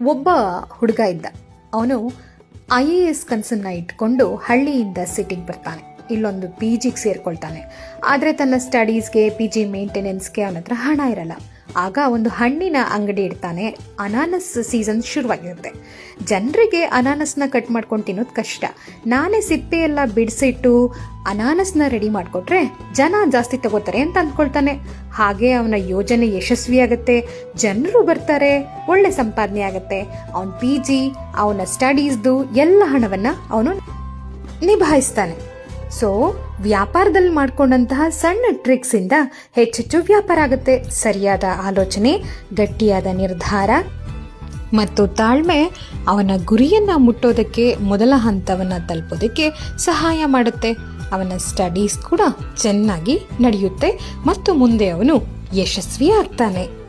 ಒಬ್ಬ ಹುಡುಗ ಇದ್ದ. ಅವನು IAS ಕನಸನ್ನ ಇಟ್ಕೊಂಡು ಹಳ್ಳಿಯಿಂದ ಸಿಟಿಗೆ ಬರ್ತಾನೆ. ಇಲ್ಲೊಂದು PGಗೆ ಸೇರ್ಕೊಳ್ತಾನೆ. ಆದರೆ ತನ್ನ ಸ್ಟಡೀಸ್ಗೆ PG ಮೇಂಟೆನೆನ್ಸ್ಗೆ ಅವನ ಹತ್ರ ಹಣ ಇರಲ್ಲ. ಆಗ ಒಂದು ಹಣ್ಣಿನ ಅಂಗಡಿ ಇಡ್ತಾನೆ. ಅನಾನಸ್ ಸೀಸನ್ ಶುರುವಾಗಿರುತ್ತೆ. ಜನರಿಗೆ ಅನಾನಸ್ನ ಕಟ್ ಮಾಡ್ಕೊಂಡು ತಿನ್ನೋದು ಕಷ್ಟ. ನಾನೇ ಸಿಪ್ಪೆ ಎಲ್ಲ ಬಿಡಿಸಿಟ್ಟು ಅನಾನಸ್ನ ರೆಡಿ ಮಾಡಿಕೊಟ್ರೆ ಜನ ಜಾಸ್ತಿ ತಗೋತಾರೆ ಅಂತ ಅಂದ್ಕೊಳ್ತಾನೆ. ಹಾಗೆ ಅವನ ಯೋಜನೆ ಯಶಸ್ವಿಯಾಗತ್ತೆ. ಜನರು ಬರ್ತಾರೆ, ಒಳ್ಳೆ ಸಂಪಾದನೆ ಆಗತ್ತೆ. ಅವನ PG, ಅವನ ಸ್ಟಡೀಸ್ದು ಎಲ್ಲ ಹಣವನ್ನ ಅವನು ನಿಭಾಯಿಸ್ತಾನೆ. ಸೊ ವ್ಯಾಪಾರದಲ್ಲಿ ಮಾಡ್ಕೊಂಡಂತಹ ಸಣ್ಣ ಟ್ರಿಕ್ಸ್ ಇಂದ ಹೆಚ್ಚೆಚ್ಚು ವ್ಯಾಪಾರ ಆಗುತ್ತೆ. ಸರಿಯಾದ ಆಲೋಚನೆ, ಗಟ್ಟಿಯಾದ ನಿರ್ಧಾರ ಮತ್ತು ತಾಳ್ಮೆ ಅವನ ಗುರಿಯನ್ನ ಮುಟ್ಟೋದಕ್ಕೆ, ಮೊದಲ ಹಂತವನ್ನ ತಲುಪೋದಕ್ಕೆ ಸಹಾಯ ಮಾಡುತ್ತೆ. ಅವನ ಸ್ಟಡೀಸ್ ಕೂಡ ಚೆನ್ನಾಗಿ ನಡೆಯುತ್ತೆ ಮತ್ತು ಮುಂದೆ ಅವನು ಯಶಸ್ವಿ ಆಗ್ತಾನೆ.